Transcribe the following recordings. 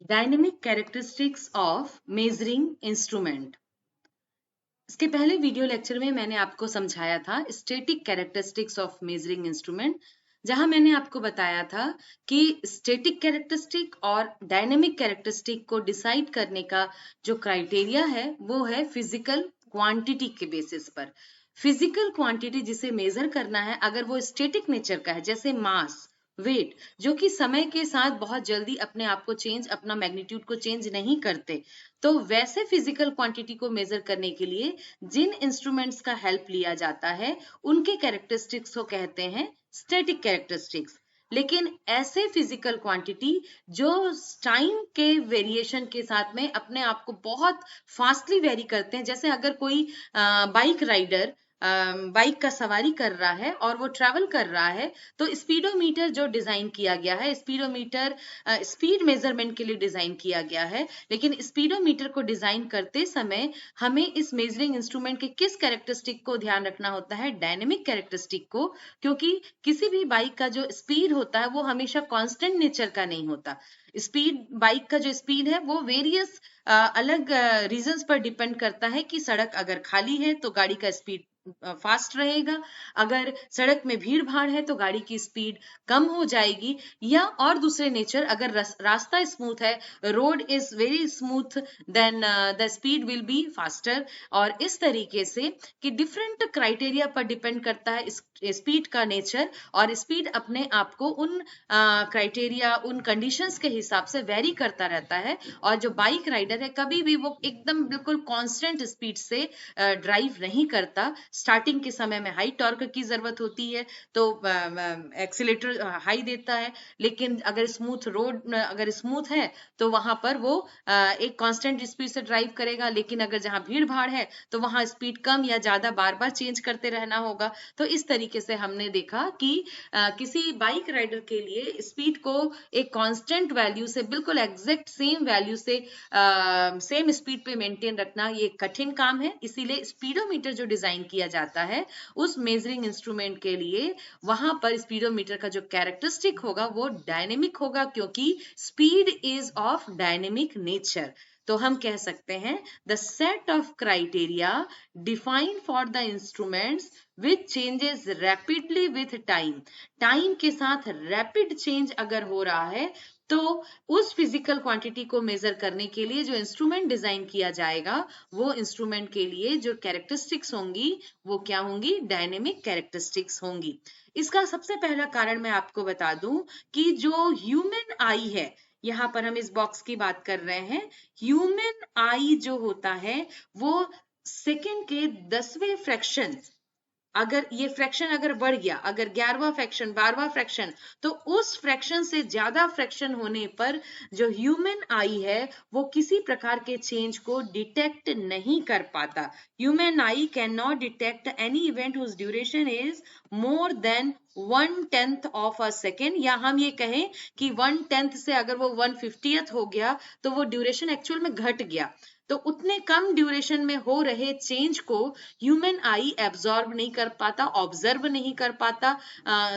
Dynamic characteristics of measuring instrument. इसके पहले video lecture में मैंने आपको समझाया था static characteristics of measuring instrument, जहां मैंने आपको बताया था कि स्टैटिक कैरेक्टरिस्टिक और डायनेमिक कैरेक्टरिस्टिक को डिसाइड करने का जो क्राइटेरिया है वो है फिजिकल क्वांटिटी के बेसिस पर। फिजिकल क्वांटिटी जिसे मेजर करना है, अगर वो स्टैटिक नेचर का है, जैसे मास, वेट, जो कि समय के साथ बहुत जल्दी अपने आप को चेंज, अपना मैग्नीट्यूड को चेंज नहीं करते, तो वैसे फिजिकल क्वांटिटी को मेजर करने के लिए जिन इंस्ट्रूमेंट्स का हेल्प लिया जाता है उनके कैरेक्टरिस्टिक्स को कहते हैं स्टैटिक कैरेक्टरिस्टिक्स। लेकिन ऐसे फिजिकल क्वांटिटी जो टाइम के वेरिएशन के साथ में अपने आप को बहुत फास्टली वेरी करते हैं, जैसे अगर कोई बाइक राइडर बाइक का सवारी कर रहा है और वो ट्रैवल कर रहा है, तो स्पीडोमीटर जो डिजाइन किया गया है, स्पीडोमीटर स्पीड मेजरमेंट के लिए डिजाइन किया गया है। लेकिन स्पीडोमीटर को डिजाइन करते समय हमें इस मेजरिंग इंस्ट्रूमेंट के किस कैरेक्टरिस्टिक को ध्यान रखना होता है? डायनेमिक कैरेक्टरिस्टिक को, क्योंकि किसी भी बाइक का जो स्पीड होता है वो हमेशा कांस्टेंट नेचर का नहीं होता। स्पीड, बाइक का जो स्पीड है वो वेरियस अलग रीजंस पर डिपेंड करता है कि सड़क अगर खाली है तो गाड़ी का स्पीड फास्ट रहेगा, अगर सड़क में भीड़ भाड़ है तो गाड़ी की स्पीड कम हो जाएगी, या और दूसरे नेचर, अगर रास्ता स्मूथ है, road is very smooth, then the speed will be faster. और इस तरीके से कि डिफरेंट क्राइटेरिया पर डिपेंड करता है स्पीड का नेचर, और स्पीड अपने आप को उन क्राइटेरिया, उन कंडीशंस के हिसाब से वेरी करता रहता है। और जो बाइक राइडर है कभी भी वो एकदम बिल्कुल कांस्टेंट स्पीड से ड्राइव नहीं करता। स्टार्टिंग के समय में हाई टॉर्क की जरूरत होती है तो एक्सीलेटर हाई देता है, लेकिन अगर स्मूथ रोड, अगर स्मूथ है तो वहां पर वो एक कांस्टेंट स्पीड से ड्राइव करेगा। लेकिन अगर जहां भीड़ भाड़ है तो वहां स्पीड कम या ज्यादा बार बार चेंज करते रहना होगा। तो इस तरीके से हमने देखा कि किसी बाइक राइडर के लिए स्पीड को एक कांस्टेंट वैल्यू से, बिल्कुल एग्जैक्ट सेम वैल्यू से, सेम स्पीड पे मेंटेन रखना ये कठिन काम है। इसीलिए स्पीडोमीटर जो डिजाइन किया जाता है उस मेजरिंग इंस्ट्रूमेंट के लिए, वहां पर स्पीडोमीटर का जो कैरेक्टरिस्टिक होगा वो डायनेमिक होगा, क्योंकि speed is of dynamic nature. तो हम कह सकते हैं the set of criteria defined for the instruments which changes rapidly with time. Time के साथ रैपिड चेंज अगर हो रहा है तो उस फिजिकल क्वांटिटी को मेजर करने के लिए जो इंस्ट्रूमेंट डिजाइन किया जाएगा, वो इंस्ट्रूमेंट के लिए जो कैरेक्टरिस्टिक्स होंगी वो क्या होंगी? डायनेमिक कैरेक्टरिस्टिक्स होंगी। इसका सबसे पहला कारण मैं आपको बता दूं कि जो ह्यूमन आई है, यहां पर हम इस बॉक्स की बात कर रहे हैं, ह्यूमन आई जो होता है वो सेकंड के 10वें फ्रैक्शन, अगर ये फ्रैक्शन अगर बढ़ गया, अगर 11वां फ्रैक्शन, 12वां फ्रैक्शन, तो उस फ्रैक्शन से ज्यादा फ्रैक्शन होने पर जो ह्यूमन आई है वो किसी प्रकार के चेंज को डिटेक्ट नहीं कर पाता। Human eye can not detect any event whose duration is more than 1/10 of a second, या हम ये कहें कि 1/10 से अगर वो 1/50th हो गया तो वो ड्यूरेशन एक्चुअल में घट गया। तो उतने कम ड्यूरेशन में हो रहे चेंज को ह्यूमन आई एब्जॉर्ब नहीं कर पाता, ऑब्जर्व नहीं कर पाता,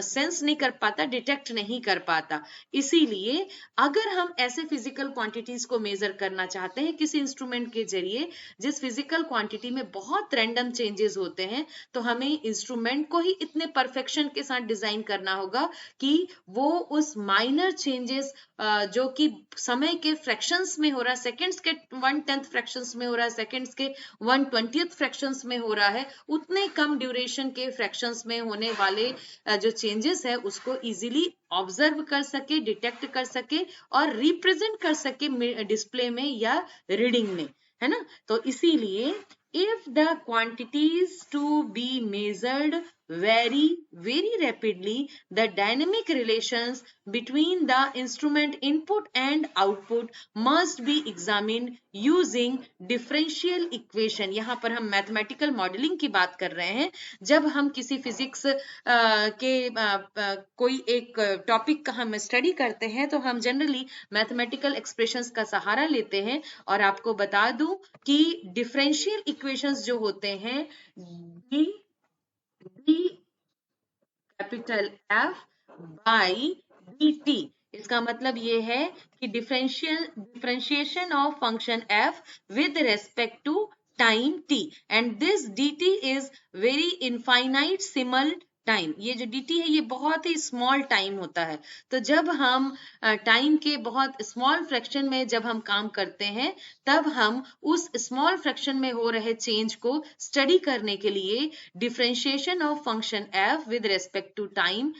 सेंस नहीं कर पाता, डिटेक्ट नहीं कर पाता। इसीलिए अगर हम ऐसे फिजिकल क्वांटिटीज को मेजर करना चाहते हैं किसी इंस्ट्रूमेंट के जरिए जिस फिजिकल क्वांटिटी में बहुत रैंडम चेंजेस होते हैं, तो हमें इंस्ट्रूमेंट को ही इतने परफेक्शन के साथ डिजाइन करना होगा कि वो उस माइनर चेंजेस जो कि समय के फ्रैक्शंस में हो रहा है, सेकंड्स के 1/10 फ्रैक्शंस में हो रहा है, सेकंड्स के 1/20th फ्रैक्शंस में हो रहा है, उतने कम ड्यूरेशन के फ्रैक्शंस में होने वाले जो चेंजेस है उसको इजीली ऑब्जर्व कर सके, डिटेक्ट कर सके और रिप्रेजेंट कर सके डिस्प्ले में या रीडिंग में, है ना। तो इसीलिए if the quantities to be measured vary very rapidly, the dynamic relations between the instrument input and output must be examined using differential equation। यहाँ पर हम मैथमेटिकल मॉडलिंग की बात कर रहे हैं। जब हम किसी फिजिक्स के कोई एक टॉपिक का हम स्टडी करते हैं तो हम जनरली मैथमेटिकल एक्सप्रेशंस का सहारा लेते हैं। और आपको बता दूं कि डिफरेंशियल इक्वेशंस जो होते हैं, D D capital F by D T, इसका मतलब ये है कि differentiation of function f with respect to time t, and this dt is very infinitesimal time. ये जो dt है ये बहुत ही स्मॉल टाइम होता है। तो जब हम टाइम के बहुत स्मॉल फ्रैक्शन में जब हम काम करते हैं, तब हम उस स्मॉल फ्रैक्शन में हो रहे चेंज को स्टडी करने के लिए differentiation of function f with respect to time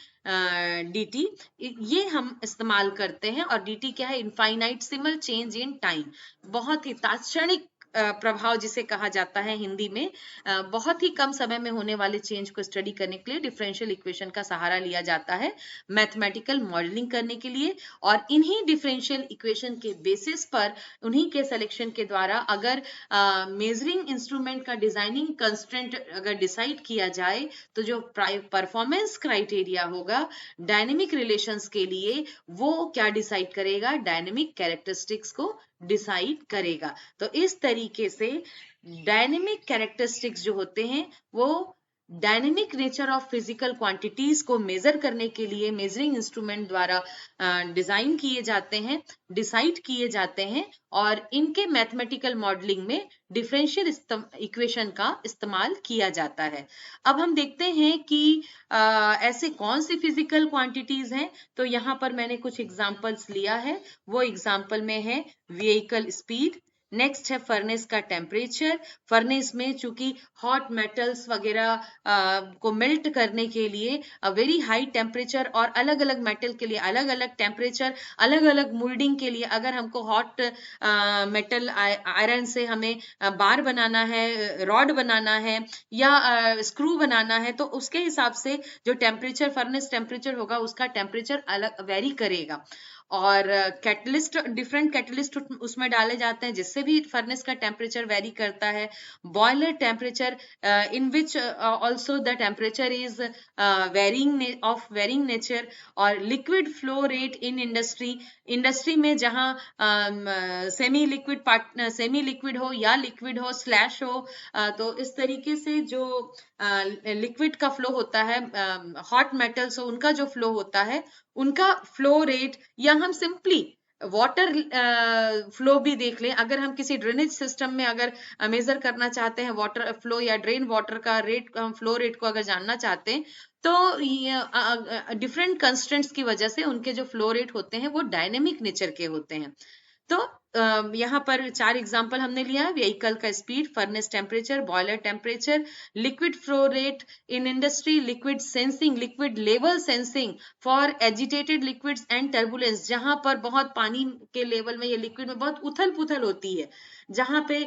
dt, ये हम इस्तेमाल करते हैं। और dt क्या है? इनफाइनाइटसिमल चेंज इन टाइम, बहुत ही तात्क्षणिक प्रभाव जिसे कहा जाता है हिंदी में, बहुत ही कम समय में होने वाले चेंज को स्टडी करने के लिए डिफरेंशियल इक्वेशन का सहारा लिया जाता है मैथमेटिकल मॉडलिंग करने के लिए। और इन्हीं डिफरेंशियल इक्वेशन के बेसिस पर, उन्हीं के सिलेक्शन के द्वारा अगर मेजरिंग इंस्ट्रूमेंट का डिजाइनिंग कंस्ट्रेंट अगर डिसाइड किया जाए, तो जो परफॉर्मेंस क्राइटेरिया होगा डायनेमिक रिलेशंस के लिए, वो क्या डिसाइड करेगा? डायनेमिक कैरेक्टरिस्टिक्स को डिसाइड करेगा। तो इस तरीके से डायनेमिक कैरेक्टरिस्टिक्स जो होते हैं वो dynamic nature of physical quantities को मेजर करने के लिए मेजरिंग इंस्ट्रूमेंट द्वारा डिजाइन किए जाते हैं, डिसाइड किए जाते हैं, और इनके मैथमेटिकल मॉडलिंग में डिफरेंशियल इक्वेशन का इस्तेमाल किया जाता है। अब हम देखते हैं कि ऐसे कौन सी फिजिकल क्वांटिटीज हैं। तो यहाँ पर मैंने कुछ एग्जांपल्स लिया है। वो एग्जांपल में है व्हीकल स्पीड, नेक्स्ट है फर्नेस का टेम्परेचर। फर्नेस में चूंकि हॉट मेटल्स वगैरह को मेल्ट करने के लिए वेरी हाई टेम्परेचर, और अलग अलग मेटल के लिए अलग अलग टेम्परेचर, अलग अलग मोल्डिंग के लिए, अगर हमको हॉट मेटल आयरन से हमें बार बनाना है, रॉड बनाना है, या स्क्रू बनाना है, तो उसके हिसाब से जो टेम्परेचर, फर्नेस टेम्परेचर होगा, उसका टेम्परेचर अलग वेरी करेगा। और कैटलिस्ट, डिफरेंट कैटलिस्ट उसमें डाले जाते हैं जिससे भी फर्नेस का टेम्परेचर वेरी करता है। Boiler temperature in which also the temperature is varying nature. और liquid flow rate in industry में जहां सेमी लिक्विड हो या लिक्विड हो स्लैश हो, तो इस तरीके से जो लिक्विड का फ्लो होता है, हॉट मेटल्स हो उनका जो फ्लो होता है, उनका फ्लो रेट, या हम सिंपली वाटर फ्लो भी देख लें। अगर हम किसी ड्रेनेज सिस्टम में अगर मेजर करना चाहते हैं वाटर फ्लो या ड्रेन वाटर का रेट, फ्लो रेट को अगर जानना चाहते हैं, तो डिफरेंट कंस्ट्रेंट्स की वजह से उनके जो फ्लो रेट होते हैं वो डायनेमिक नेचर के होते हैं। तो यहाँ पर 4 एग्जाम्पल हमने लिया है। व्हीकल का speed, furnace temperature, boiler temperature, liquid flow rate in industry, liquid sensing, liquid level sensing for agitated liquids and turbulence, जहां पर बहुत पानी के लेवल में या लिक्विड में बहुत उथल पुथल होती है, जहां पे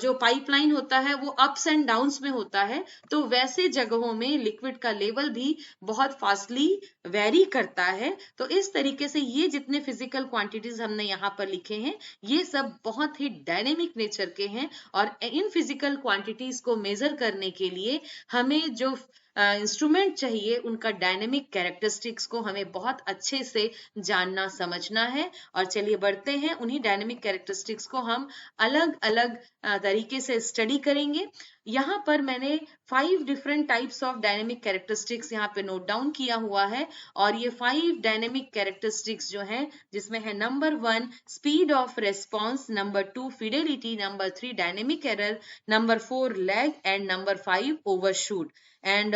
जो पाइपलाइन होता है वो अप्स एंड डाउन्स में होता है, तो वैसे जगहों में लिक्विड का लेवल भी बहुत फास्टली वेरी करता है। तो इस तरीके से ये जितने फिजिकल क्वांटिटीज हमने यहाँ पर लिखे हैं, ये सब बहुत ही डायनेमिक नेचर के हैं। और इन फिजिकल क्वांटिटीज को मेजर करने के लिए हमें जो इंस्ट्रूमेंट चाहिए, उनका डायनेमिक कैरेक्टरिस्टिक्स को हमें बहुत अच्छे से जानना समझना है। और चलिए बढ़ते हैं, उन्हीं डायनेमिक कैरेक्टरिस्टिक्स को हम अलग अलग तरीके से स्टडी करेंगे। यहाँ पर मैंने 5 different types of dynamic characteristics यहाँ पे नोट डाउन किया हुआ है। और ये 5 डायनेमिक कैरेक्टरिस्टिक्स जो हैं, जिसमें है number 1 speed of response, number 2 Fidelity, number 3 dynamic error, number 4 lag, and number 5 overshoot. And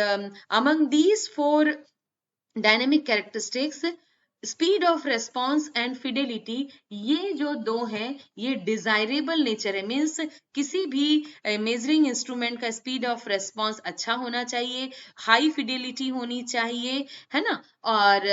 among these 4 dynamic characteristics, speed of response and Fidelity, ये जो दो हैं ये डिजायरेबल नेचर है। मीन्स किसी भी मेजरिंग इंस्ट्रूमेंट का स्पीड ऑफ रेस्पॉन्स अच्छा होना चाहिए, हाई फिडेलिटी होनी चाहिए, है ना। और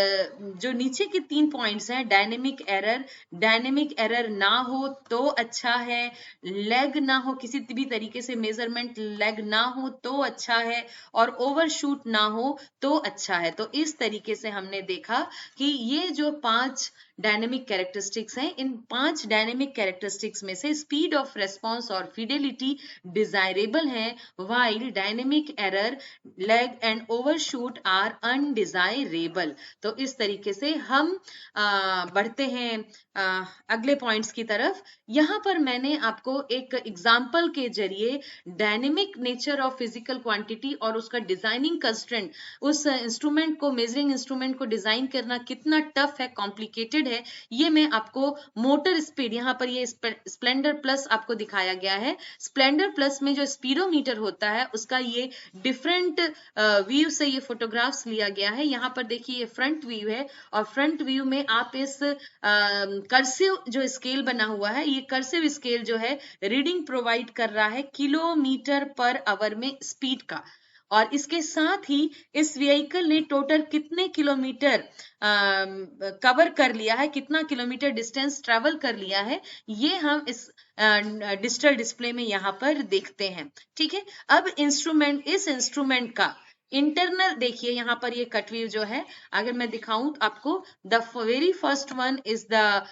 जो नीचे के 3 पॉइंट्स हैं, डायनेमिक एरर ना हो तो अच्छा है, लेग ना हो, किसी भी तरीके से मेजरमेंट लेग ना हो तो अच्छा है, और ओवरशूट ना हो तो अच्छा है। तो इस तरीके से हमने देखा कि ये जो 5 डायनेमिक कैरेक्टरिस्टिक्स हैं। इन 5 डायनेमिक कैरेक्टरिस्टिक्स में से स्पीड ऑफ रेस्पॉन्स और फिडेलिटी डिजायरेबल है, while dynamic error, lag and overshoot are undesirable. तो इस तरीके से हम बढ़ते हैं अगले पॉइंट्स की तरफ। यहाँ पर मैंने आपको एक एग्जाम्पल के जरिए dynamic nature of physical quantity और उसका डिजाइनिंग कंस्ट्रेंट, उस इंस्ट्रूमेंट को, मेजरिंग इंस्ट्रूमेंट को डिजाइन करना कितना टफ है, कॉम्प्लिकेटेड है, ये मैं आपको मोटर स्पीड, यहाँ पर ये स्प्लेंडर प्लस आपको दिखाया गया है। स्प्लेंडर प्लस में जो स्पीडोमीटर होता है उसका ये डिफरेंट व्यू से ये फोटोग्राफ्स लिया गया है। यहाँ पर देखिए ये फ्रंट व्यू है और फ्रंट व्यू में आप इस कर्सिव जो स्केल बना हुआ है, ये कर्सिव स्केल जो है रीडिंग प्रोवाइड कर रहा है किलोमीटर पर आवर में स्पीड का, और इसके साथ ही इस व्हीकल ने टोटल कितने किलोमीटर कवर कर लिया है, कितना किलोमीटर डिस्टेंस ट्रेवल कर लिया है, ये हम इस डिजिटल डिस्प्ले में यहाँ पर देखते हैं। ठीक है, अब इस इंस्ट्रूमेंट का इंटरनल देखिए, यहाँ पर ये कट व्यू जो है, अगर मैं दिखाऊं आपको, the very first one is the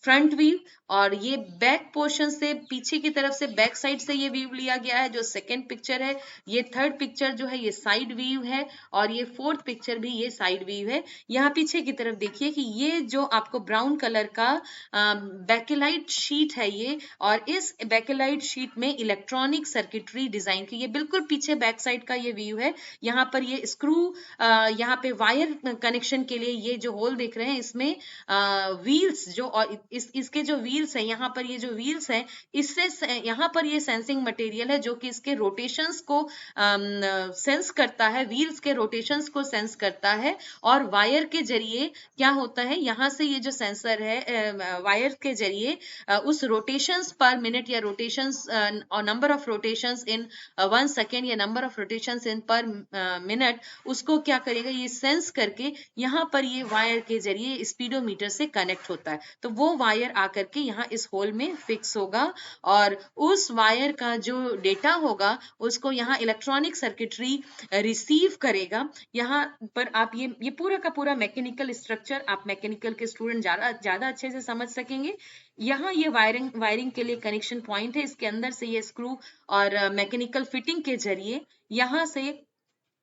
front view, और ये बैक पोर्शन से पीछे की तरफ से बैक साइड से ये व्यू लिया गया है जो सेकंड पिक्चर है। ये थर्ड पिक्चर जो है ये साइड व्यू है, और ये फोर्थ पिक्चर भी ये साइड व्यू है। यहाँ पीछे की तरफ देखिए कि ये जो आपको ब्राउन कलर का बैकेलाइट शीट है ये, और इस बैकेलाइट शीट में इलेक्ट्रॉनिक सर्किटरी डिजाइन की, ये बिल्कुल पीछे बैक साइड का ये व्यू है। यहाँ पर ये स्क्रू, यहाँ पे वायर कनेक्शन के लिए ये जो होल देख रहे हैं, इसमें व्हील्स जो, और इसके जो व्हील्स हैं, यहाँ पर ये जो व्हील्स हैं, इससे यहाँ पर ये सेंसिंग मटेरियल है जो कि इसके रोटेशंस को सेंस करता है, व्हील्स के रोटेशंस को सेंस करता है, और वायर के जरिए क्या होता है, यहाँ से ये जो सेंसर है वायर के जरिए उस रोटेशंस पर मिनट या रोटेशंस और number of rotations in 1 second या number of rotations in per minute, उसको क्या करेगा, ये सेंस करके यहाँ पर ये वायर के जरिए स्पीडोमीटर से कनेक्ट होता है। तो वो वायर आकर के यहाँ इस होल में फिक्स होगा, और उस वायर का जो डेटा होगा उसको यहाँ इलेक्ट्रॉनिक सर्किटरी रिसीव करेगा। यहाँ पर आप ये पूरा का पूरा मैकेनिकल स्ट्रक्चर, आप मैकेनिकल के स्टूडेंट ज्यादा अच्छे से समझ सकेंगे। यहाँ ये वायरिंग के लिए कनेक्शन पॉइंट है, इसके अंदर से ये स्क्रू और मैकेनिकल फिटिंग के जरिए यहाँ से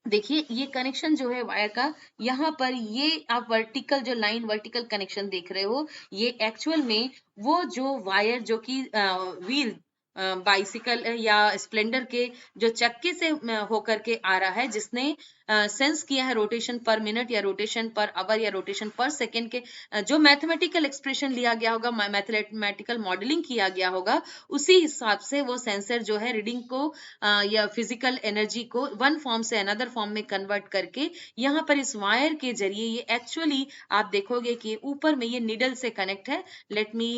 देखिए ये कनेक्शन जो है वायर का, यहाँ पर ये आप वर्टिकल जो लाइन, वर्टिकल कनेक्शन देख रहे हो, ये एक्चुअल में वो जो वायर जो कि व्हील बाइसिकल या स्प्लेंडर के जो चक्के से होकर के आ रहा है, जिसने सेंस किया है रोटेशन पर मिनट या रोटेशन पर आवर या रोटेशन पर सेकेंड के जो मैथमेटिकल एक्सप्रेशन लिया गया होगा, मैथमेटिकल मॉडलिंग किया गया होगा, उसी हिसाब से वो सेंसर जो है रीडिंग को या फिजिकल एनर्जी को वन फॉर्म से अनदर फॉर्म में कन्वर्ट करके यहाँ पर इस वायर के जरिए, ये एक्चुअली आप देखोगे कि ऊपर में ये निडल से कनेक्ट है। Let me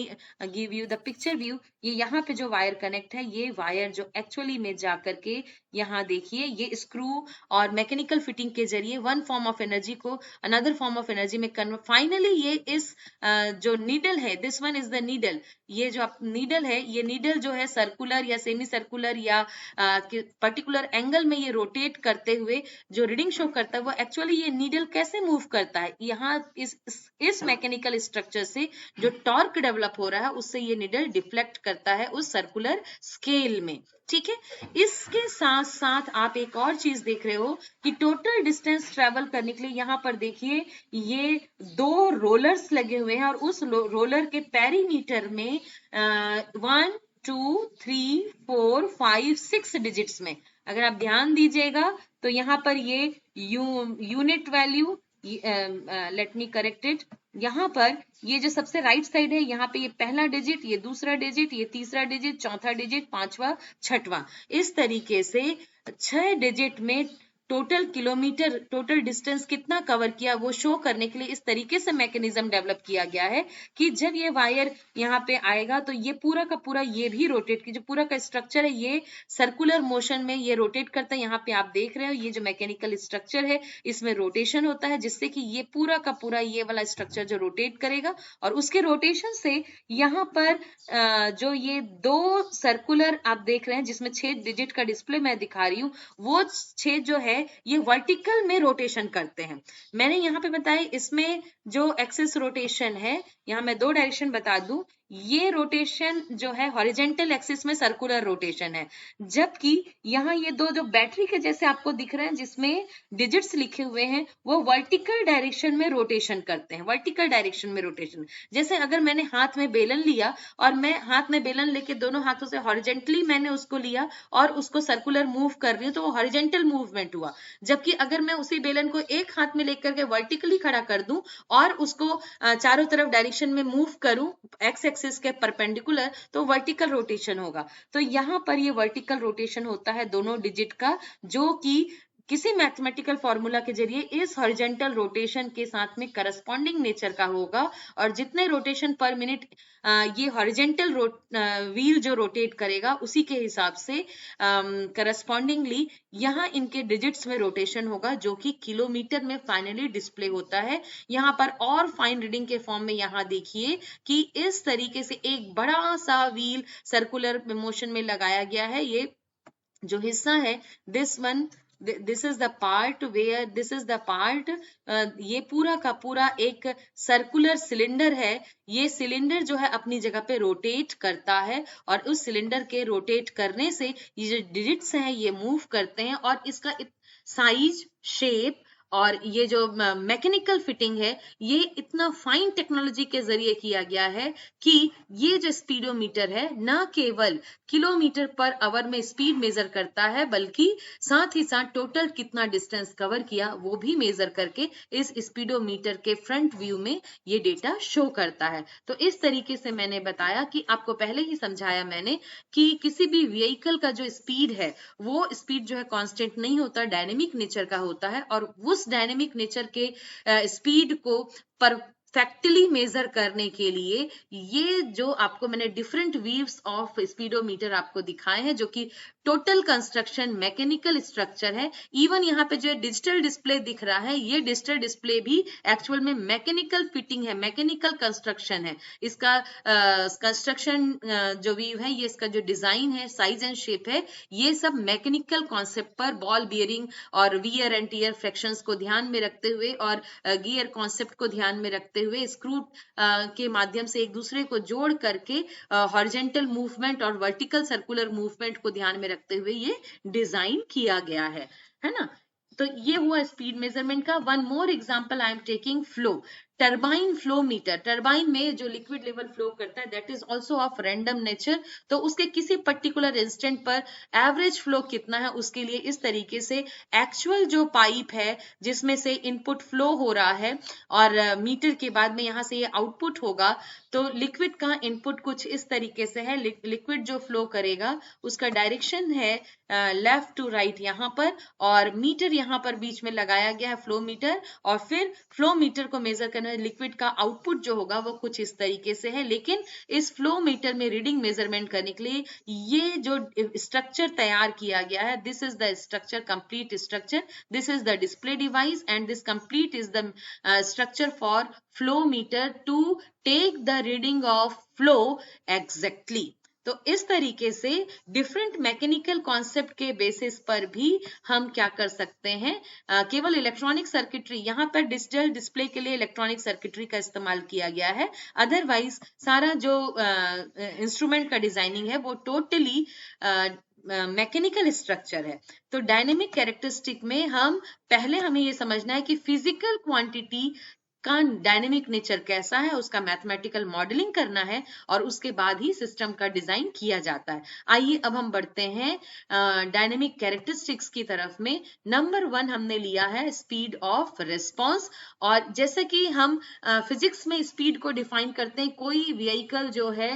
give you the picture view. ये यहाँ पे जो वायर कनेक्ट है, ये वायर जो एक्चुअली में जा करके यहाँ देखिए ये स्क्रू और मैकेनिकल फिटिंग के जरिए वन फॉर्म ऑफ एनर्जी को अनदर फॉर्म ऑफ एनर्जी में कन्वर्ट, फाइनली ये इस जो नीडल है, this one is the needle, ये जो नीडल है, ये नीडल जो है सर्कुलर या सेमी सर्कुलर या पर्टिकुलर एंगल में ये रोटेट करते हुए जो रीडिंग शो करता है, वो एक्चुअली ये नीडल कैसे मूव करता है, यहाँ इस मैकेनिकल स्ट्रक्चर से जो टॉर्क डेवलप हो रहा है उससे ये नीडल डिफ्लेक्ट करता है उस सर्कुलर स्केल में। ठीक है, इसके साथ साथ आप एक और चीज देख रहे हो कि टोटल डिस्टेंस ट्रेवल करने के लिए यहाँ पर देखिए ये 2 रोलर्स लगे हुए हैं, और उस रोलर के पेरीमीटर में 1 2 3 4 5 6 डिजिट्स में, अगर आप ध्यान दीजिएगा तो यहाँ पर ये unit value, let me correct it, यहाँ पर ये जो सबसे राइट साइड है, यहाँ पे ये पहला डिजिट, ये दूसरा डिजिट, ये तीसरा डिजिट, चौथा डिजिट, पांचवा, छठवां, इस तरीके से 6 डिजिट में टोटल किलोमीटर, टोटल डिस्टेंस कितना कवर किया वो शो करने के लिए इस तरीके से मैकेनिज्म डेवलप किया गया है कि जब ये वायर यहाँ पे आएगा तो ये पूरा का पूरा ये भी रोटेट की, जो पूरा का स्ट्रक्चर है ये सर्कुलर मोशन में ये रोटेट करता है। यहाँ पे आप देख रहे हो ये जो मैकेनिकल स्ट्रक्चर है इसमें रोटेशन होता है, जिससे कि ये पूरा का पूरा ये वाला स्ट्रक्चर जो रोटेट करेगा, और उसके रोटेशन से यहाँ पर जो ये 2 सर्कुलर आप देख रहे हैं जिसमें 6 डिजिट का डिस्प्ले मैं दिखा रही हूँ, वो 6 जो है है ये वर्टिकल में रोटेशन करते हैं। मैंने यहाँ पे बताया इसमें जो एक्सिस रोटेशन है, यहाँ मैं 2 डायरेक्शन बता दूं, ये रोटेशन जो है हॉरिजेंटल एक्सिस में सर्कुलर रोटेशन है, जबकि यहाँ ये दो जो बैटरी के जैसे आपको दिख रहे हैं जिसमें डिजिट्स लिखे हुए हैं, वो वर्टिकल डायरेक्शन में रोटेशन करते हैं, वर्टिकल डायरेक्शन में रोटेशन। जैसे अगर मैंने हाथ में बेलन लिया और मैं हाथ में बेलन लेके दोनों हाथों से हॉरिजेंटली मैंने उसको लिया और उसको सर्कुलर मूव कर रही हूँ, तो वो हॉरिजेंटल मूवमेंट हुआ। जबकि अगर मैं उसी बेलन को एक हाथ में लेकर के वर्टिकली खड़ा कर दूं और उसको चारों तरफ डायरेक्शन में मूव करूं एक्स एक्सिस के परपेंडिकुलर, तो वर्टिकल रोटेशन होगा। तो यहाँ पर ये वर्टिकल रोटेशन होता है दोनों डिजिट का, जो कि किसी मैथमेटिकल फॉर्मूला के जरिए इस हॉरिजेंटल रोटेशन के साथ में करस्पॉन्डिंग नेचर का होगा, और जितने रोटेशन पर मिनट ये हॉरिजेंटल व्हील जो रोटेट करेगा उसी के हिसाब से करस्पॉन्डिंगली यहाँ इनके डिजिट्स में रोटेशन होगा, जो कि किलोमीटर में फाइनली डिस्प्ले होता है। यहाँ पर और फाइन रीडिंग के फॉर्म में यहाँ देखिए कि इस तरीके से एक बड़ा सा व्हील सर्कुलर मोशन में लगाया गया है। ये जो हिस्सा है this is the part where this is the part ये पूरा का पूरा एक सर्कुलर सिलेंडर है। ये सिलेंडर जो है अपनी जगह पे रोटेट करता है, और उस सिलेंडर के रोटेट करने से ये जो डिजिट्स हैं ये मूव करते हैं, और इसका साइज, शेप और ये जो मैकेनिकल फिटिंग है ये इतना फाइन टेक्नोलॉजी के जरिए किया गया है कि ये जो स्पीडोमीटर है ना केवल किलोमीटर पर आवर में स्पीड मेजर करता है, बल्कि साथ ही साथ टोटल कितना डिस्टेंस कवर किया वो भी मेजर करके इस स्पीडोमीटर के फ्रंट व्यू में ये डेटा शो करता है। तो इस तरीके से मैंने बताया कि आपको पहले ही समझाया मैंने कि किसी भी व्हीकल का जो स्पीड है वो स्पीड जो है कांस्टेंट नहीं होता, डायनेमिक नेचर का होता है, और उस डायनेमिक नेचर के स्पीड को परफेक्टली मेजर करने के लिए ये जो आपको मैंने डिफरेंट व्यूज ऑफ स्पीडोमीटर आपको दिखाए हैं, जो कि टोटल कंस्ट्रक्शन मैकेनिकल स्ट्रक्चर है। इवन यहाँ पे जो डिजिटल डिस्प्ले दिख रहा है, ये डिजिटल डिस्प्ले भी एक्चुअल में मैकेनिकल फिटिंग है, मैकेनिकल कंस्ट्रक्शन है। इसका कंस्ट्रक्शन जो व्यू है, ये इसका जो डिजाइन है, साइज एंड शेप है, ये सब मैकेनिकल कॉन्सेप्ट पर बॉल बियरिंग और वियर एंड टियर फ्रैक्शंस को ध्यान में रखते हुए और गियर कॉन्सेप्ट को ध्यान में रखते हुए स्क्रू के माध्यम से एक दूसरे को जोड़ करके हॉरिजेंटल मूवमेंट और वर्टिकल सर्कुलर मूवमेंट को ध्यान में रखते हुए ये डिजाइन किया गया है ना। तो ये हुआ स्पीड मेजरमेंट का। One more example I am taking flow, turbine flow meter. Turbine में जो लिक्विड लेवल फ्लो करता है that is also of random nature, तो उसके किसी पर्टिकुलर इंस्टेंट पर एवरेज फ्लो कितना है उसके लिए इस तरीके से एक्चुअल जो पाइप है जिसमें से इनपुट फ्लो हो रहा है और मीटर के बाद में यहाँ से ये आउटपुट होगा, तो लिक्विड का इनपुट कुछ इस तरीके से है। लिक्विड जो फ्लो करेगा उसका डायरेक्शन है लेफ्ट टू राइट यहाँ पर, और मीटर यहाँ पर बीच में लगाया गया है फ्लो मीटर, और फिर फ्लो मीटर को मेजर करने लिक्विड का आउटपुट जो होगा वो कुछ इस तरीके से है। लेकिन इस फ्लो मीटर में रीडिंग मेजरमेंट करने के लिए ये जो स्ट्रक्चर तैयार किया गया है, this is the structure, complete structure, this is the display device and this complete is the structure for flow meter to take the reading of flow exactly. तो इस तरीके से डिफरेंट मैकेनिकल कॉन्सेप्ट के basis पर भी हम क्या कर सकते हैं, केवल इलेक्ट्रॉनिक सर्किटरी, यहाँ पर डिजिटल डिस्प्ले के लिए इलेक्ट्रॉनिक सर्किटरी का इस्तेमाल किया गया है, अदरवाइज सारा जो इंस्ट्रूमेंट का डिजाइनिंग है वो टोटली मैकेनिकल स्ट्रक्चर है। तो डायनेमिक कैरेक्टरिस्टिक में हमें ये समझना है कि फिजिकल क्वांटिटी का डायनेमिक नेचर कैसा है, उसका मैथमेटिकल मॉडलिंग करना है, और उसके बाद ही सिस्टम का डिजाइन किया जाता है। आइए अब हम बढ़ते हैं डायनेमिक कैरेक्टरिस्टिक्स की तरफ में। नंबर 1 हमने लिया है स्पीड ऑफ रिस्पॉन्स, और जैसे कि हम फिजिक्स में स्पीड को डिफाइन करते हैं, कोई व्हीकल जो है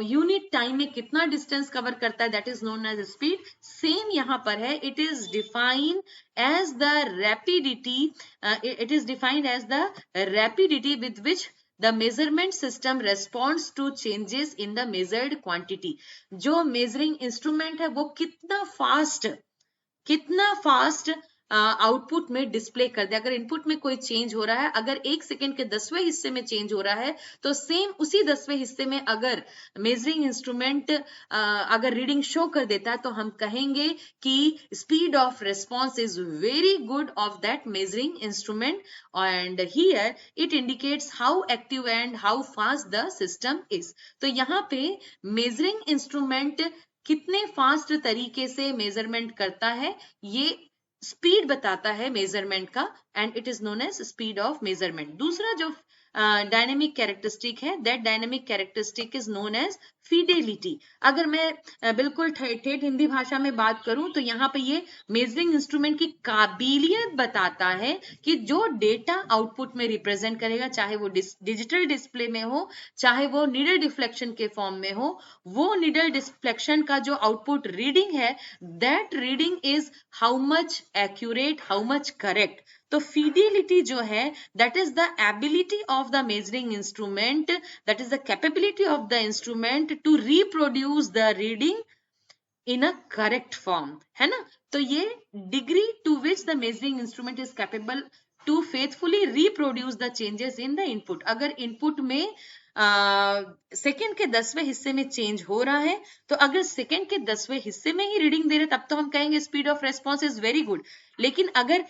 यूनिट टाइम में कितना डिस्टेंस कवर करता है that is known as speed. Same यहाँ पर है, it is defined as the rapidity with which the measurement system responds to changes in the measured quantity। जो measuring instrument है वो कितना फास्ट आउटपुट में डिस्प्ले कर दे। अगर इनपुट में कोई चेंज हो रहा है, अगर 1 सेकेंड के 10वें हिस्से में चेंज हो रहा है, तो सेम उसी 10वें हिस्से में अगर मेजरिंग इंस्ट्रूमेंट अगर रीडिंग शो कर देता है, तो हम कहेंगे कि speed of response is very good of that measuring instrument, and here it indicates how active and how fast the system is. तो यहाँ पे मेजरिंग इंस्ट्रूमेंट कितने फास्ट तरीके से मेजरमेंट करता है, ये स्पीड बताता है मेजरमेंट का, and it is known as speed of measurement. दूसरा जो डायनेमिक कैरेक्टरिस्टिक है, that dynamic characteristic is known as fidelity. अगर मैं बिल्कुल ठेठ हिंदी भाषा में बात करूं, तो यहाँ पे ये मेजरिंग इंस्ट्रूमेंट की काबिलियत बताता है कि जो डेटा आउटपुट में रिप्रेजेंट करेगा, चाहे वो डिजिटल डिस्प्ले में हो, चाहे वो निडल डिफ्लेक्शन के फॉर्म में हो, वो निडल डिफ्लेक्शन का जो आउटपुट रीडिंग है, that reading is how much accurate, how much correct. तो फिडिलिटी जो है, that is the ability of the measuring instrument, that is the capability of the instrument to reproduce the reading in a correct form, है ना। तो ये degree to which the measuring instrument is capable to faithfully reproduce the changes in the input. अगर input में second के 10वें हिस्से में चेंज हो रहा है, तो अगर सेकेंड के 10वें हिस्से में ही रीडिंग दे रहे, तब तो हम कहेंगे speed of response is very good. लेकिन अगर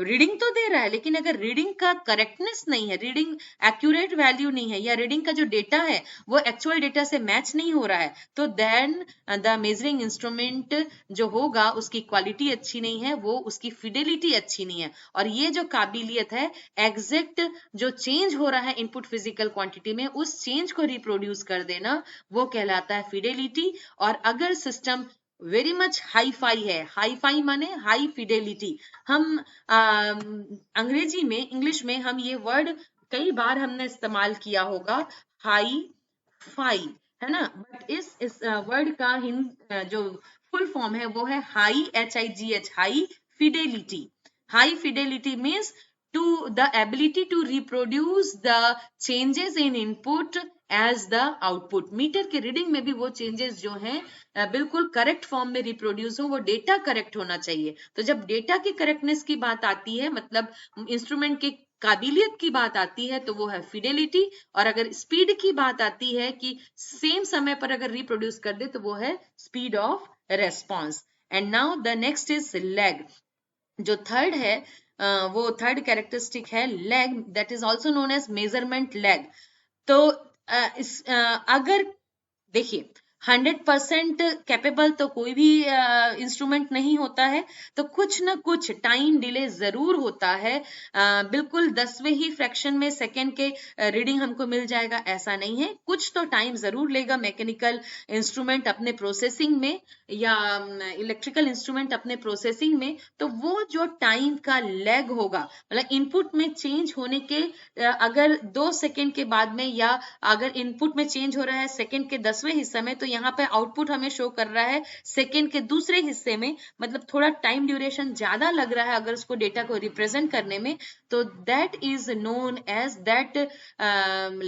रीडिंग तो दे रहा है, लेकिन अगर रीडिंग का करेक्टनेस नहीं है, रीडिंग एक्यूरेट वैल्यू नहीं है, या रीडिंग का जो डेटा है वो एक्चुअल डेटा से मैच नहीं हो रहा है, तो देन द मेजरिंग इंस्ट्रूमेंट जो होगा उसकी क्वालिटी अच्छी नहीं है, वो उसकी फिडेलिटी अच्छी नहीं है। और ये जो काबिलियत है, एग्जैक्ट जो चेंज हो रहा है इनपुट फिजिकल क्वांटिटी में, उस चेंज को रिप्रोड्यूस कर देना, वो कहलाता है फिडेलिटी। और अगर system very much hi fi है, हाई फाई माने हाई फिडेलिटी, हम अंग्रेजी में, इंग्लिश में हम ये वर्ड कई बार हमने इस्तेमाल किया होगा, हाई फाई, है ना। बट इस वर्ड का जो फुल फॉर्म है वो है high, HIGH, high Fidelity. High Fidelity means to the ability to reproduce the changes in input as the output। Meter के रीडिंग में भी वो चेंजेस जो हैं बिल्कुल करेक्ट फॉर्म में रिप्रोड्यूस हो, वो डेटा करेक्ट होना चाहिए। तो जब डेटा की करेक्टनेस की बात आती है, मतलब इंस्ट्रूमेंट की काबिलियत की बात आती है, तो वो है फिडेलिटी। और अगर स्पीड की बात आती है कि सेम समय पर अगर रिप्रोड्यूस कर दे, तो वो है speed of response. And now the next is lag. जो थर्ड है वो थर्ड कैरेक्टरिस्टिक है lag, that is also known as measurement lag. तो अगर देखिए 100% कैपेबल तो कोई भी इंस्ट्रूमेंट नहीं होता है, तो कुछ ना कुछ टाइम डिले जरूर होता है। बिल्कुल 10वें ही फ्रैक्शन में सेकेंड के रीडिंग हमको मिल जाएगा, ऐसा नहीं है, कुछ तो टाइम जरूर लेगा मैकेनिकल इंस्ट्रूमेंट अपने प्रोसेसिंग में, या इलेक्ट्रिकल इंस्ट्रूमेंट अपने प्रोसेसिंग में। तो वो जो टाइम का लैग होगा, मतलब इनपुट में चेंज होने के अगर 2 सेकेंड के बाद में, या अगर इनपुट में चेंज हो रहा है सेकेंड के 10वें हिस्से में, तो यहाँ पे आउटपुट हमें शो कर रहा है सेकेंड के दूसरे हिस्से में, मतलब थोड़ा टाइम ड्यूरेशन ज्यादा लग रहा है अगर उसको डेटा को रिप्रेजेंट करने में, तो that is known as that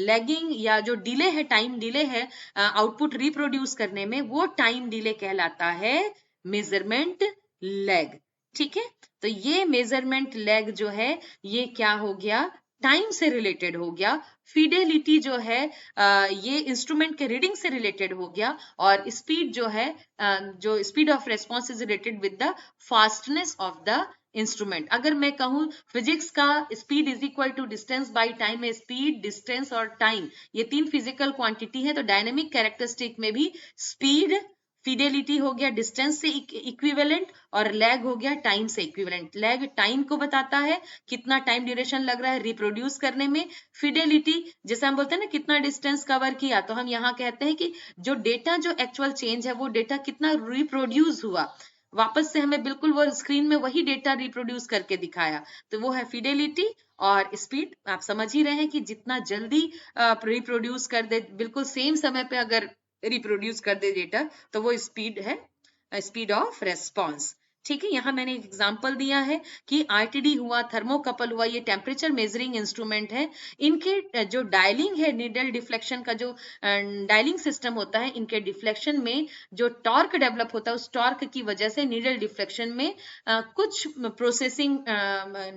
lagging, या जो डिले है, टाइम डिले है आउटपुट रिप्रोड्यूस करने में, वो टाइम डिले कहलाता है मेजरमेंट लैग। ठीक है, तो ये मेजरमेंट लैग जो है, ये क्या हो गया, टाइम से रिलेटेड हो गया। फिडेलिटी जो है ये इंस्ट्रूमेंट के रीडिंग से रिलेटेड हो गया, और स्पीड जो है, जो speed of response is related with the fastness of the instrument. अगर मैं कहूं फिजिक्स का speed is equal to distance by time में, स्पीड, डिस्टेंस और टाइम ये 3 फिजिकल क्वांटिटी है, तो डायनेमिक कैरेक्टरिस्टिक में भी स्पीड, फिडेलिटी हो गया डिस्टेंस से इक्विवेलेंट, और लैग हो गया टाइम से इक्विवेलेंट। लैग टाइम को बताता है, कितना टाइम ड्यूरेशन लग रहा है रिप्रोड्यूस करने में। फिडेलिटी जैसे हम बोलते हैं ना, कितना डिस्टेंस कवर किया, तो हम यहाँ कहते हैं कि जो डेटा, जो एक्चुअल चेंज है, वो डेटा कितना रिप्रोड्यूस हुआ, वापस से हमें बिल्कुल वो स्क्रीन में वही डेटा रिप्रोड्यूस करके दिखाया, तो वो है फिडेलिटी। और स्पीड आप समझ ही रहे हैं कि जितना जल्दी रिप्रोड्यूस कर दे, बिल्कुल सेम समय पे अगर रिप्रोड्यूस कर दे डेटा, तो वो स्पीड है, स्पीड ऑफ रेस्पॉन्स। ठीक है, यहाँ मैंने एक एग्जांपल दिया है कि आरटीडी हुआ, थर्मोकपल हुआ, ये टेम्परेचर मेजरिंग इंस्ट्रूमेंट है। इनके जो डायलिंग है, नीडल डिफ्लेक्शन का जो डायलिंग सिस्टम होता है, इनके डिफ्लेक्शन में जो टॉर्क डेवलप होता है, उस टॉर्क की वजह से नीडल डिफ्लेक्शन में कुछ प्रोसेसिंग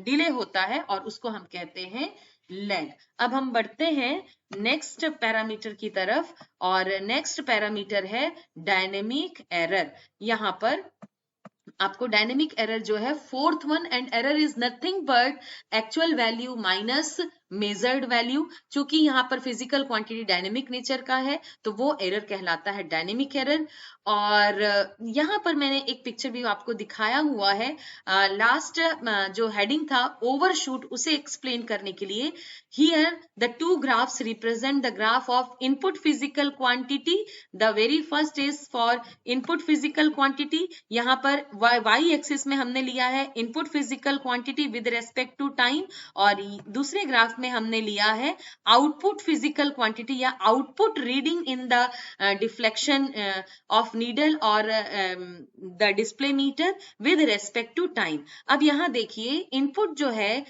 डिले होता है और उसको हम कहते हैं लैग। अब हम बढ़ते हैं नेक्स्ट पैरामीटर की तरफ और नेक्स्ट पैरामीटर है डायनेमिक एरर। यहाँ पर आपको डायनेमिक एरर जो है fourth one, and error is nothing but actual value minus measured value. चूंकि यहाँ पर फिजिकल क्वांटिटी डायनेमिक नेचर का है तो वो एरर कहलाता है डायनेमिक एरर। और यहाँ पर मैंने एक पिक्चर भी आपको दिखाया हुआ है, लास्ट जो हेडिंग था ओवरशूट, उसे एक्सप्लेन करने के लिए। Here the two graphs represent the graph of input physical quantity. The very first is for input physical quantity. यहाँ पर वाई एक्सिस में हमने लिया है input physical quantity with respect to time, और दूसरे ग्राफ में हमने लिया है आउटपुट फिजिकल क्वांटिटी या output reading in the deflection of needle और the display meter with respect to time. अब यहाँ देखिए इनपुट जो है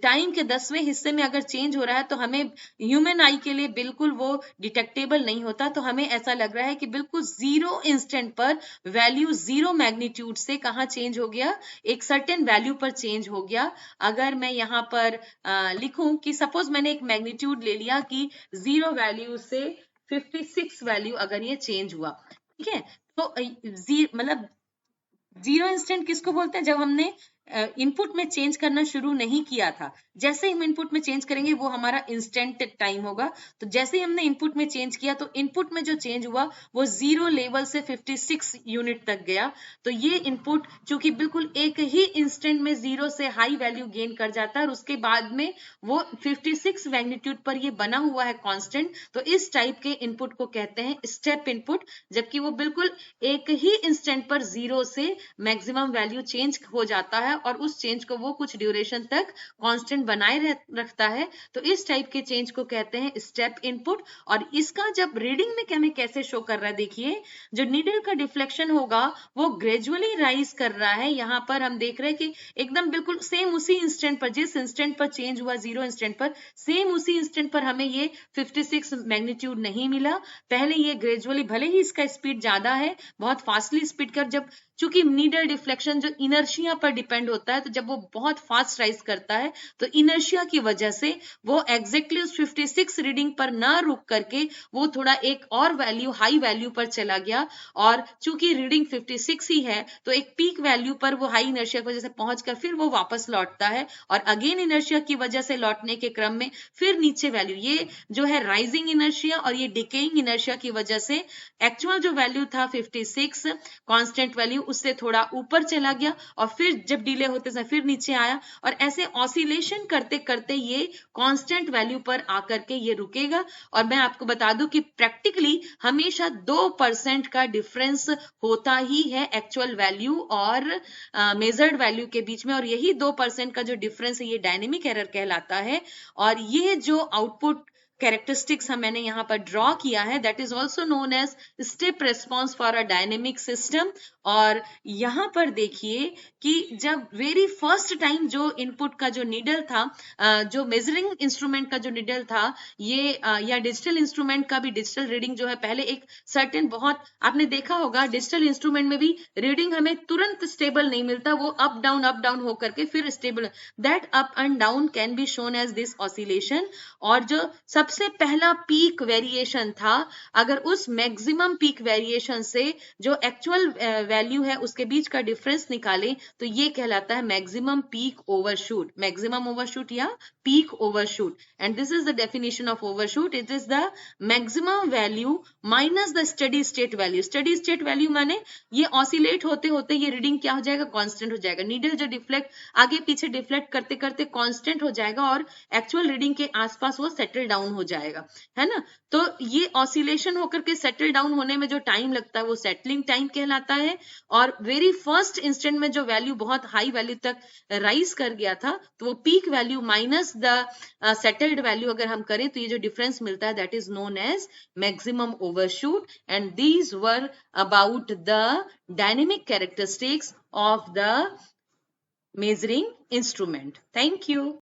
टाइम के 10वें हिस्से में अगर चेंज हो रहा है तो हमें ह्यूमन आई के लिए बिल्कुल वो डिटेक्टेबल नहीं होता, तो हमें ऐसा लग रहा है कि बिल्कुल जीरो इंस्टेंट पर वैल्यू जीरो मैग्नीट्यूड से कहाँ चेंज हो गया, एक सर्टेन वैल्यू पर चेंज हो गया। अगर मैं यहाँ पर लिखूं कि सपोज मैंने एक मैग्नीट्यूड ले लिया कि जीरो वैल्यू से 56 वैल्यू अगर ये चेंज हुआ, ठीक है, तो मतलब जीरो इंस्टेंट किसको बोलते हैं, जब हमने इनपुट में चेंज करना शुरू नहीं किया था। जैसे ही हम इनपुट में चेंज करेंगे वो हमारा इंस्टेंट टाइम होगा। तो जैसे ही हमने इनपुट में चेंज किया तो इनपुट में जो चेंज हुआ वो जीरो लेवल से 56 यूनिट तक गया। तो ये इनपुट चूंकि बिल्कुल एक ही इंस्टेंट में जीरो से हाई वैल्यू गेन कर जाता है और उसके बाद में वो 56 मैग्नीट्यूड पर ये बना हुआ है कांस्टेंट, तो इस टाइप के इनपुट को कहते हैं स्टेप इनपुट। जबकि वो बिल्कुल एक ही इंस्टेंट पर जीरो से मैक्सिमम वैल्यू चेंज हो जाता है और उस चेंज को वो कुछ ड्यूरेशन तक कांस्टेंट बनाए रखता है, तो इस टाइप के चेंज को कहते हैं स्टेप इनपुट। और इसका जब रीडिंग में हमें कैसे शो कर रहा है, देखिए जो नीडल का डिफ्लेक्शन होगा वो ग्रेजुअली राइज कर रहा है। यहाँ पर हम देख रहे हैं कि एकदम बिल्कुल सेम उसी इंस्टेंट पर, जिस इंस्टेंट पर चेंज हुआ जीरो इंस्टेंट पर, सेम उसी इंस्टेंट पर हमें ये 56 मैग्नीट्यूड नहीं मिला। पहले ये ग्रेजुअली, भले ही इसका स्पीड ज्यादा है, बहुत फास्टली स्पीड कर, जब चूंकि नीडल डिफ्लेक्शन जो इनर्शिया पर डिपेंड होता है, तो जब वो बहुत फास्ट राइज करता है तो इनर्शिया की वजह से वो एग्जैक्टली उस 56 रीडिंग पर ना रुक करके वो थोड़ा एक और वैल्यू, हाई वैल्यू पर चला गया। और चूंकि रीडिंग 56 ही है तो एक पीक वैल्यू पर वो हाई इनर्शिया की वजह से पहुंचकर फिर वो वापस लौटता है, और अगेन इनर्शिया की वजह से लौटने के क्रम में फिर नीचे वैल्यू, ये जो है राइजिंग इनर्शिया और ये डिकेइंग इनर्शिया की वजह से एक्चुअल जो वैल्यू था 56 कांस्टेंट वैल्यू, उससे थोड़ा ऊपर चला गया और फिर जब डिले होते समय फिर नीचे आया, और ऐसे ऑसिलेशन करते करते ये कांस्टेंट वैल्यू पर आकर के ये रुकेगा। और मैं आपको बता दूं कि प्रैक्टिकली हमेशा 2% का डिफरेंस होता ही है एक्चुअल वैल्यू और मेजर्ड वैल्यू के बीच में, और यही 2% का जो डिफरेंस है ये डायनेमिक एरर कहलाता है। और ये जो आउटपुट कैरेक्टरिस्टिक्स हम मैंने यहाँ पर ड्रॉ किया है, that is also known as step response for a dynamic system. और यहाँ पर देखिए कि जब वेरी फर्स्ट टाइम जो इनपुट का जो नीडल था, जो मेजरिंग इंस्ट्रूमेंट का जो नीडल था, ये या डिजिटल इंस्ट्रूमेंट का भी डिजिटल रीडिंग जो है, पहले एक सर्टेन, बहुत आपने देखा होगा डिजिटल इंस्ट्रूमेंट में भी रीडिंग हमें तुरंत स्टेबल नहीं मिलता, वो अप डाउन होकर के फिर stable, that up and down can be shown as this oscillation. और जो सबसे पहला पीक वेरिएशन था, अगर उस मैक्सिमम पीक वेरिएशन से जो एक्चुअल वैल्यू है उसके बीच का डिफरेंस निकालें तो ये कहलाता है maximum peak overshoot, maximum overshoot या peak overshoot. And this is the definition of overshoot, it is the maximum value minus the steady state value. Steady state value माने ये ऑसिलेट होते होते ये रीडिंग क्या हो जाएगा, कांस्टेंट हो जाएगा। नीडल जो डिफ्लेक्ट, आगे पीछे डिफ्लेक्ट करते करते कांस्टेंट हो जाएगा और एक्चुअल रीडिंग के आसपास वो सेटल डाउन हो जाएगा, है ना। तो ये ऑसिलेशन होकर के सेटल डाउन होने में जो टाइम लगता है वो सेटलिंग टाइम कहलाता है। और वेरी फर्स्ट इंस्टेंट में जो वैल्यू बहुत हाई वैल्यू तक राइज कर गया था, तो वो peak value minus the settled value अगर हम करें तो ये जो डिफरेंस मिलता है that is known as maximum overshoot. And these were about the dynamic characteristics of the measuring instrument. Thank you.